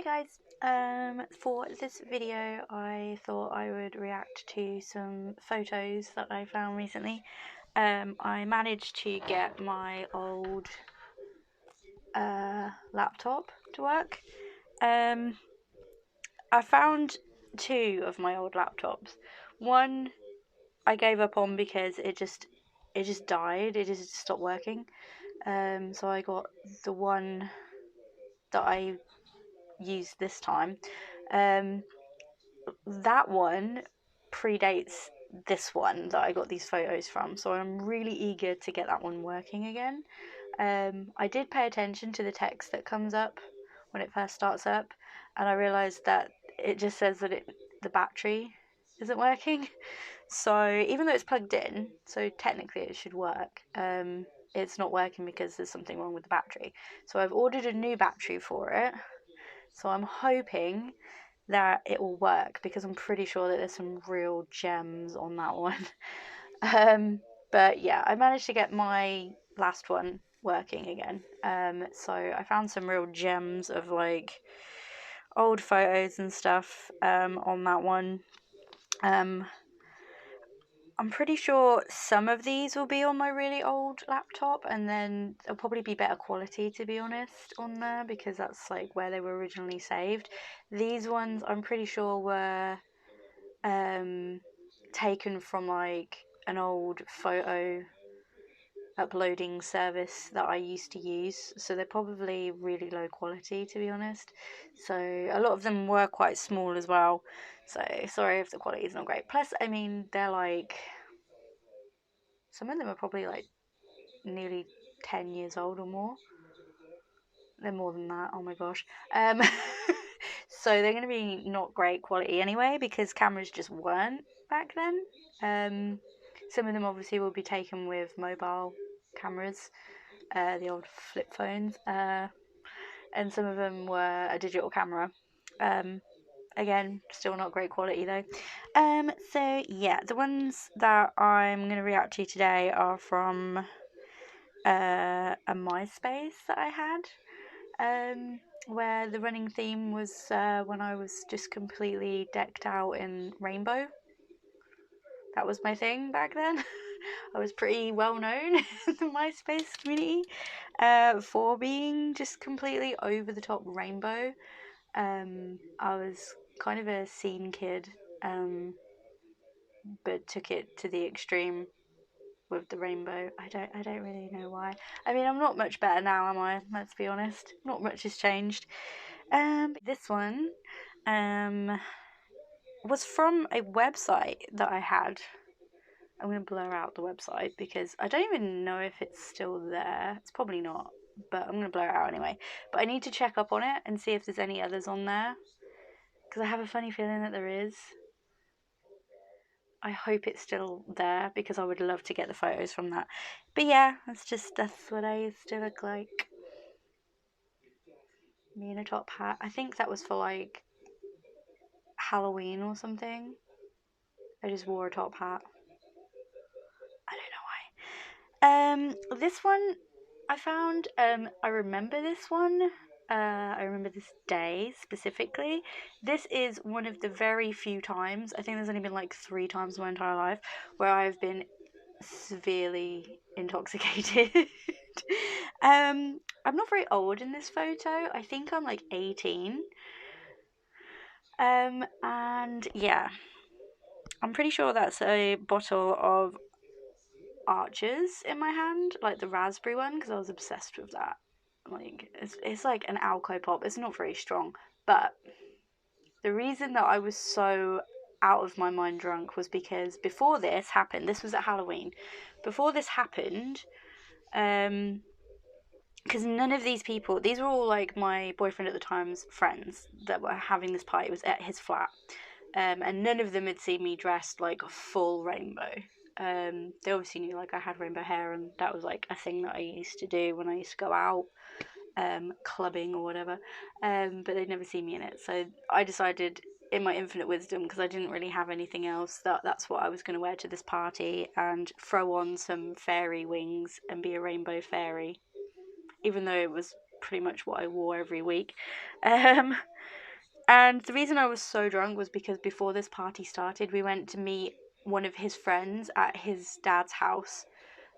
guys, for this video I thought I would react to some photos that I found recently. I managed to get my old laptop to work. I found two of my old laptops. One I gave up on because it just died, it just stopped working. So I got the one that I used this time. That one predates this one that I got these photos from, so I'm really eager to get that one working again. I did pay attention to the text that comes up when it first starts up, and I realised that it just says that the battery isn't working. So even though it's plugged in, so technically it should work, it's not working because there's something wrong with the battery. So I've ordered a new battery for it, so I'm hoping that it will work because I'm pretty sure that there's some real gems on that one. But yeah, I managed to get my last one working again. So I found some real gems of like old photos and stuff on that one. I'm pretty sure some of these will be on my really old laptop, and then they'll probably be better quality, to be honest, on there, because that's like where they were originally saved. These ones I'm pretty sure were taken from like an old photo uploading service that I used to use, so they're probably really low quality, to be honest. So a lot of them were quite small as well, so sorry if the quality is not great. Plus, I mean, they're like, some of them are probably like nearly 10 years old or more. They're more than that, oh my gosh. So they're going to be not great quality anyway, because cameras just weren't back then. Some of them obviously will be taken with mobile cameras, the old flip phones, and some of them were a digital camera. Again, still not great quality though. So yeah, the ones that I'm going to react to today are from a MySpace that I had, where the running theme was when I was just completely decked out in rainbow. That was my thing back then. I was pretty well known in the MySpace community for being just completely over the top rainbow. I was kind of a scene kid, but took it to the extreme with the rainbow. I don't really know why. I mean, I'm not much better now, am I? Let's be honest. Not much has changed. This one was from a website that I had. I'm going to blur out the website because I don't even know if it's still there. It's probably not, but I'm going to blur it out anyway. But I need to check up on it and see if there's any others on there, because I have a funny feeling that there is. I hope it's still there because I would love to get the photos from that. But yeah, that's what I used to look like. Me in a top hat. I think that was for like Halloween or something. I just wore a top hat. I don't know why. This one I found, I remember this one. I remember this day specifically. This is one of the very few times, I think there's only been like 3 times in my entire life, where I've been severely intoxicated. I'm not very old in this photo. I think I'm like 18. And yeah, I'm pretty sure that's a bottle of Archers in my hand, like the raspberry one, because I was obsessed with that. Like it's like an alco pop. It's not very strong, but the reason that I was so out of my mind drunk was because before this happened, this was at Halloween. Before this happened, because none of these people, these were all like my boyfriend at the time's friends that were having this party. It was at his flat, and none of them had seen me dressed like full rainbow. They obviously knew like I had rainbow hair, and that was like a thing that I used to do when I used to go out, clubbing or whatever, but they'd never seen me in it. So I decided, in my infinite wisdom, because I didn't really have anything else, that's what I was going to wear to this party, and throw on some fairy wings and be a rainbow fairy, even though it was pretty much what I wore every week. And the reason I was so drunk was because before this party started, we went to meet one of his friends at his dad's house.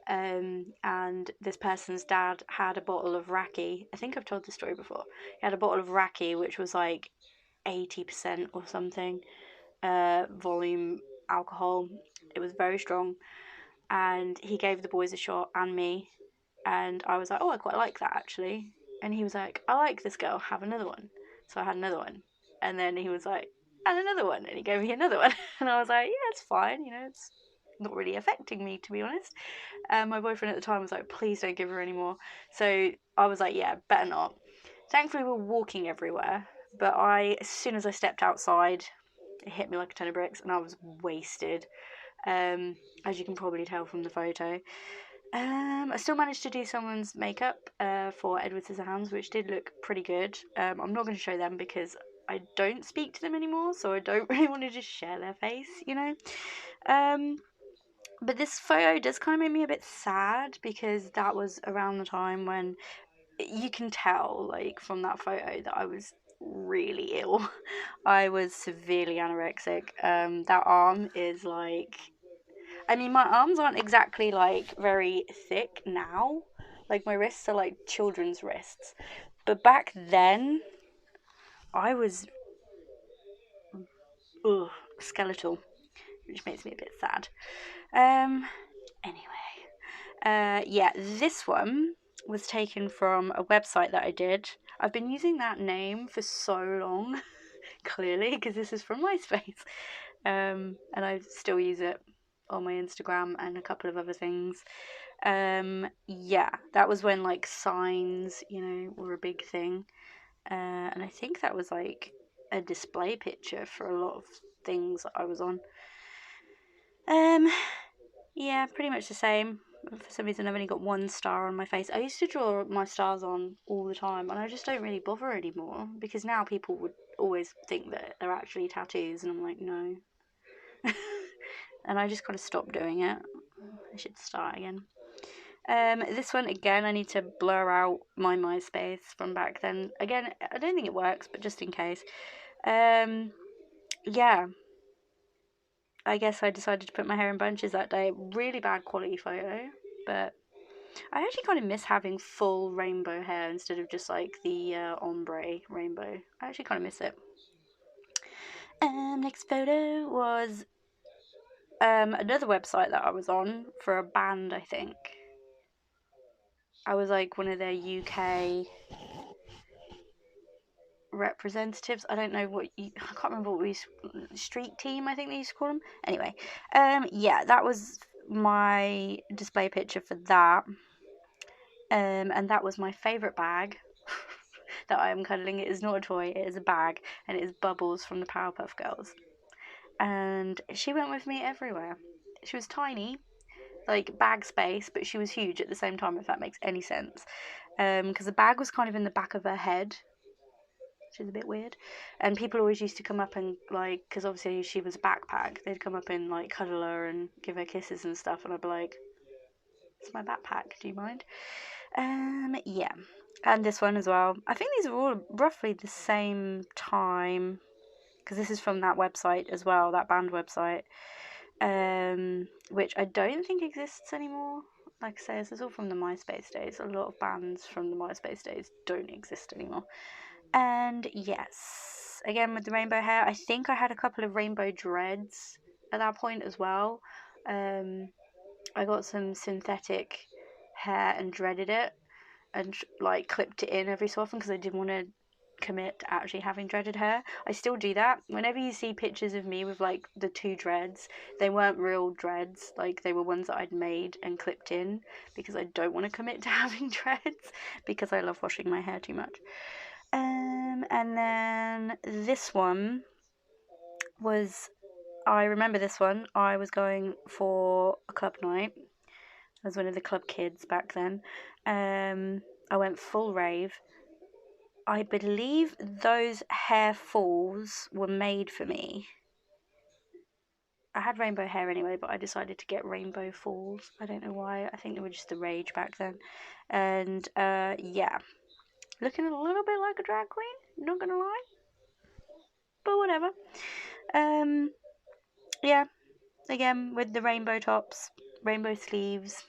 And this person's dad had a bottle of raki. I think I've told this story before. He had a bottle of raki, which was like 80% or something volume alcohol. It was very strong, and he gave the boys a shot and me, and I was like, oh, I quite like that actually. And he was like, I like this girl, have another one. So I had another one, and then he was like, and another one, and he gave me another one. And I was like, yeah, it's fine, it's not really affecting me, to be honest. And my boyfriend at the time was like, please don't give her any more. So I was like, yeah, better not. Thankfully we were walking everywhere, but as soon as I stepped outside, it hit me like a ton of bricks, and I was wasted, as you can probably tell from the photo. I still managed to do someone's makeup for Edward Scissorhands, which did look pretty good. I'm not going to show them because I don't speak to them anymore, so I don't really want to just share their face, But this photo does kind of make me a bit sad, because that was around the time when you can tell, like, from that photo that I was really ill. I was severely anorexic. That arm is like, I mean, my arms aren't exactly like very thick now. Like, my wrists are like children's wrists. But back then, I was skeletal, which makes me a bit sad. Anyway, yeah, this one was taken from a website that I did. I've been using that name for so long, clearly, because this is from MySpace. And I still use it on my Instagram and a couple of other things. Yeah, that was when like signs, were a big thing. And I think that was like a display picture for a lot of things that I was on. Yeah, pretty much the same. For some reason, I've only got one star on my face. I used to draw my stars on all the time, and I just don't really bother anymore, because now people would always think that they're actually tattoos, and I'm like, no. And I just kind of stopped doing it. I should start again. This one, again, I need to blur out my MySpace from back then. Again, I don't think it works, but just in case. Yeah. I guess I decided to put my hair in bunches that day. Really bad quality photo, but I actually kind of miss having full rainbow hair instead of just like the ombre rainbow. I actually kind of miss it. Next photo was another website that I was on for a band, I think. I was like one of their UK representatives. I don't know I can't remember what street team, I think they used to call them. Anyway, yeah, that was my display picture for that. And that was my favourite bag that I am cuddling. It is not a toy, it is a bag, and it is Bubbles from the Powerpuff Girls. And she went with me everywhere. She was tiny, like bag space, but she was huge at the same time, if that makes any sense. Because the bag was kind of in the back of her head, which is a bit weird. And people always used to come up and, like, because obviously she was a backpack, they'd come up and, like, cuddle her and give her kisses and stuff, and I'd be like, it's my backpack, do you mind? Yeah. And this one as well. I think these are all roughly the same time, because this is from that website as well, that band website, which I don't think exists anymore. Like I say, this is all from the MySpace days. A lot of bands from the MySpace days don't exist anymore. And yes, again with the rainbow hair, I think I had a couple of rainbow dreads at that point as well. I got some synthetic hair and dreaded it, and like clipped it in every so often because I didn't want to commit to actually having dreaded hair. I still do that. Whenever you see pictures of me with like the two dreads, they weren't real dreads, like they were ones that I'd made and clipped in, because I don't want to commit to having dreads, because I love washing my hair too much. And then this one was, I remember this one, I was going for a club night. I was one of the club kids back then. I went full rave. I believe those hair falls were made for me. I had rainbow hair anyway, but I decided to get rainbow falls. I don't know why. I think they were just the rage back then. And yeah, looking a little bit like a drag queen, not gonna lie, but whatever. Um, yeah, again with the rainbow tops, rainbow sleeves,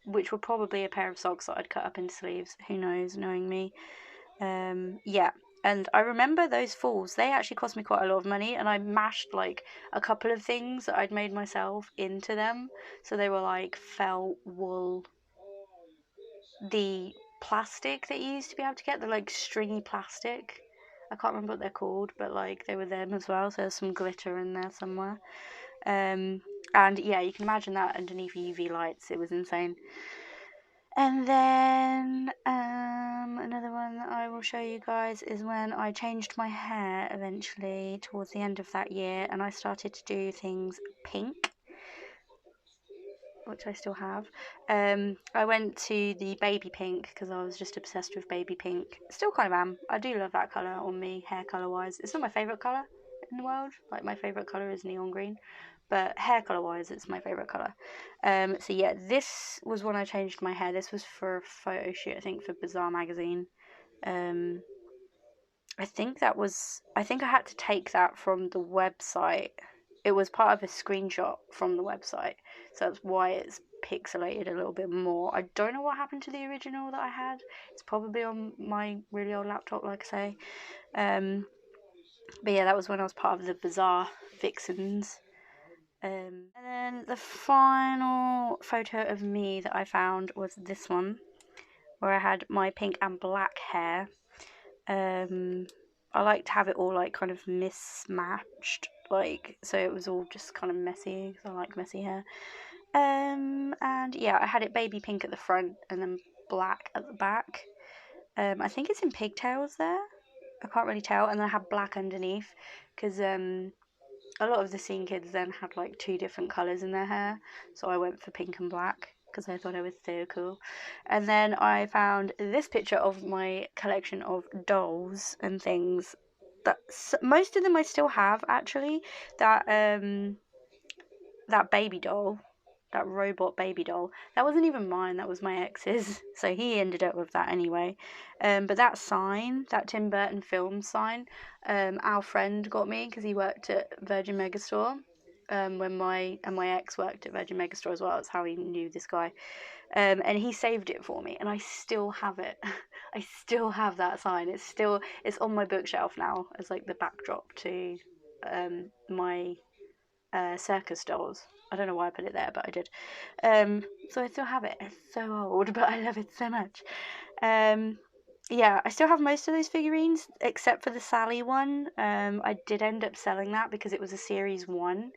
which were probably a pair of socks that I'd cut up into sleeves. Who knows, knowing me. Yeah. And I remember those falls, they actually cost me quite a lot of money, and I mashed like a couple of things that I'd made myself into them. So they were like felt, wool, the plastic that you used to be able to get, the like stringy plastic. I can't remember what they're called, but like they were them as well. So there's some glitter in there somewhere. And yeah, you can imagine that underneath UV lights, it was insane. And then another one that I will show you guys is when I changed my hair eventually towards the end of that year, and I started to do things pink, which I still have. I went to the baby pink because I was just obsessed with baby pink. Still kind of am. I do love that colour on me, hair colour wise. It's not my favourite colour in the world. Like, my favourite colour is neon green. But hair colour wise, it's my favourite colour. So yeah, this was when I changed my hair. This was for a photo shoot, I think, for Bazaar magazine. I think I had to take that from the website. It was part of a screenshot from the website, so that's why it's pixelated a little bit more. I don't know what happened to the original that I had. It's probably on my really old laptop, like I say. But yeah, that was when I was part of the Bazaar Vixens. And then the final photo of me that I found was this one, where I had my pink and black hair. I like to have it all like kind of mismatched, like, so it was all just kind of messy, because I like messy hair. And yeah, I had it baby pink at the front and then black at the back. I think it's in pigtails there. I can't really tell. And then I had black underneath, because a lot of the scene kids then had like two different colours in their hair, so I went for pink and black because I thought I was so cool. And then I found this picture of my collection of dolls and things. That most of them I still have, actually. That baby doll, that robot baby doll, that wasn't even mine, that was my ex's, so he ended up with that anyway. But that sign, that Tim Burton film sign, our friend got me because he worked at Virgin Megastore. When my ex worked at Virgin Megastore as well. That's how he knew this guy. And he saved it for me, and I still have it. I still have that sign. It's on my bookshelf now as like the backdrop to my circus dolls. I don't know why I put it there, but I did. So I still have it. It's so old, but I love it so much. Yeah, I still have most of those figurines except for the Sally one. I did end up selling that because it was a series 1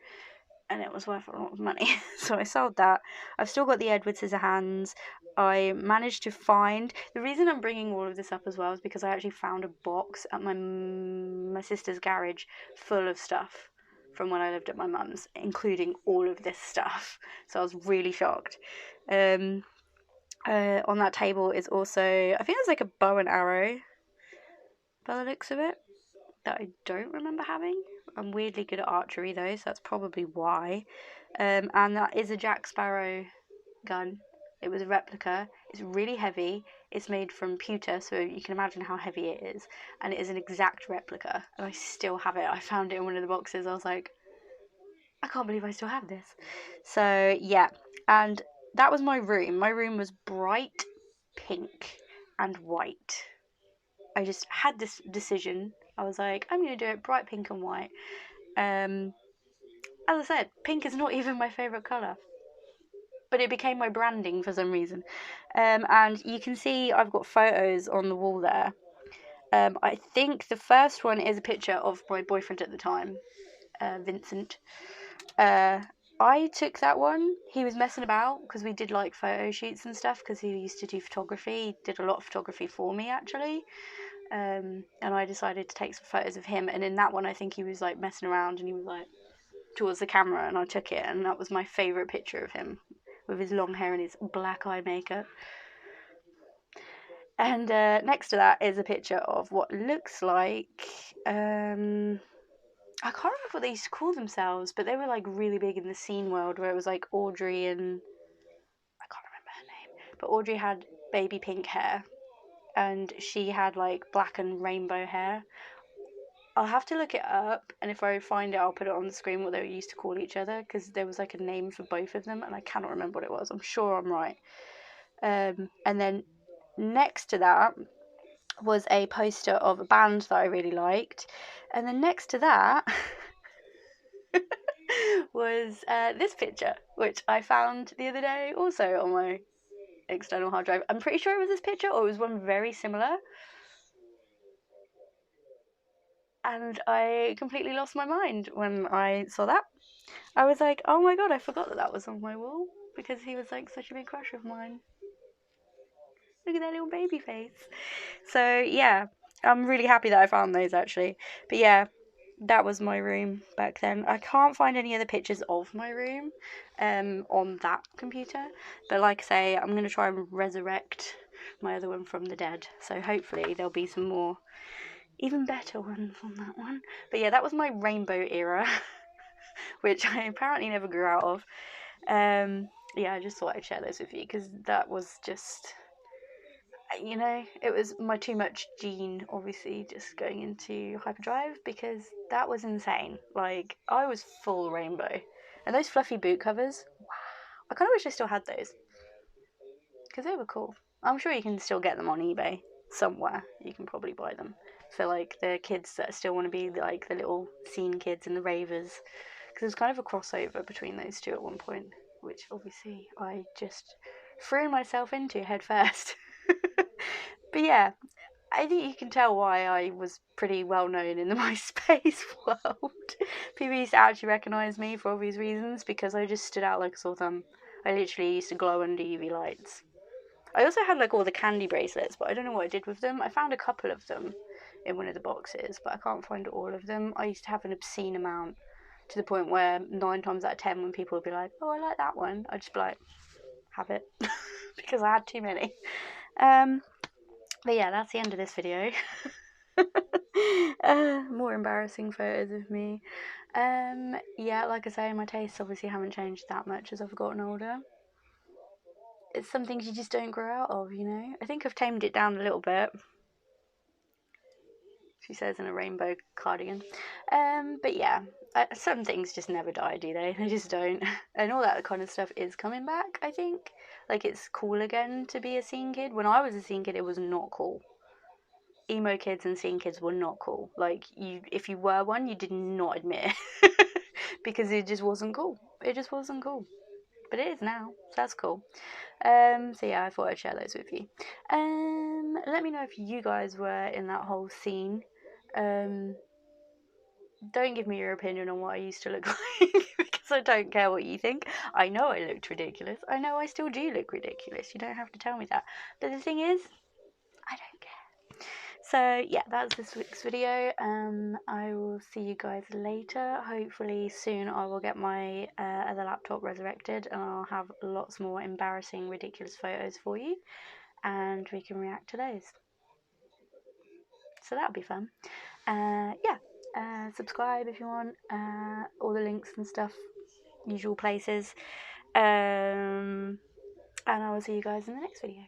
and it was worth a lot of money. So I sold that. I've still got the Edward Scissorhands. I managed to find... The reason I'm bringing all of this up as well is because I actually found a box at my sister's garage full of stuff from when I lived at my mum's, including all of this stuff. So I was really shocked. On that table is also... I think there's like a bow and arrow by the looks of it that I don't remember having. I'm weirdly good at archery though, so that's probably why. And that is a Jack Sparrow gun. It was a replica. It's really heavy. It's made from pewter, so you can imagine how heavy it is. And it is an exact replica, and I still have it. I found it in one of the boxes. I was like, I can't believe I still have this. So yeah, and that was my room. My room was bright pink and white. I just had this decision. I was like, I'm going to do it bright pink and white. As I said, pink is not even my favourite colour, but it became my branding for some reason. And you can see I've got photos on the wall there. I think the first one is a picture of my boyfriend at the time, Vincent. I took that one. He was messing about because we did like photo shoots and stuff because he used to do photography. He did a lot of photography for me, actually. And I decided to take some photos of him, and in that one I think he was like messing around and he was like towards the camera, and I took it, and that was my favourite picture of him with his long hair and his black eye makeup. And next to that is a picture of what looks like I can't remember what they used to call themselves, but they were like really big in the scene world, where it was like Audrey and I can't remember her name, but Audrey had baby pink hair. and she had like black and rainbow hair. I'll have to look it up, and if I find it, I'll put it on the screen what they used to call each other, because there was like a name for both of them, and I cannot remember what it was. I'm sure I'm right. And then next to that was a poster of a band that I really liked, and then next to that was this picture, which I found the other day also on my external hard drive. I'm pretty sure it was this picture, or it was one very similar. And I completely lost my mind when I saw that. I was like, oh my god, I forgot that that was on my wall, because he was like such a big crush of mine. Look at that little baby face. So yeah, I'm really happy that I found those actually. But yeah, that was my room back then. I can't find any other pictures of my room on that computer. But like I say, I'm going to try and resurrect my other one from the dead. So hopefully there'll be some more even better ones on that one. But yeah, that was my rainbow era, which I apparently never grew out of. Yeah, I just thought I'd share those with you, because that was just, you know, it was my too much gene, obviously, just going into hyperdrive, because that was insane. Like, I was full rainbow. And those fluffy boot covers, wow. I kind of wish I still had those, because they were cool. I'm sure you can still get them on eBay somewhere. You can probably buy them for like the kids that still want to be like the little scene kids and the ravers, because there's kind of a crossover between those two at one point, which obviously I just threw myself into head first. But yeah, I think you can tell why I was pretty well known in the MySpace world. People used to actually recognise me for obvious reasons, because I just stood out like a sore thumb. I literally used to glow under UV lights. I also had like all the candy bracelets, but I don't know what I did with them. I found a couple of them in one of the boxes, but I can't find all of them. I used to have an obscene amount, to the point where 9 times out of 10 when people would be like, oh, I like that one, I'd just be like, have it. Because I had too many. But yeah, that's the end of this video. More embarrassing photos of me. Yeah, like I say, my tastes obviously haven't changed that much as I've gotten older. It's some things you just don't grow out of, you know. I think I've tamed it down a little bit, she says in a rainbow cardigan. But yeah, some things just never die, do they? They just don't. And all that kind of stuff is coming back, I think. Like, it's cool again to be a scene kid. When I was a scene kid, it was not cool. Emo kids and scene kids were not cool. Like, if you were one, you did not admit it. Because it just wasn't cool. It just wasn't cool. But it is now, so that's cool. So yeah, I thought I'd share those with you. Let me know if you guys were in that whole scene. Don't give me your opinion on what I used to look like, because I don't care what you think. I know I looked ridiculous. I know I still do look ridiculous. You don't have to tell me that. But the thing is, I don't care. So yeah, that's this week's video. I will see you guys later. Hopefully soon I will get my other laptop resurrected, and I'll have lots more embarrassing, ridiculous photos for you, and we can react to those. So that'll be fun. Yeah, subscribe if you want. All the links and stuff, usual places. And I will see you guys in the next video.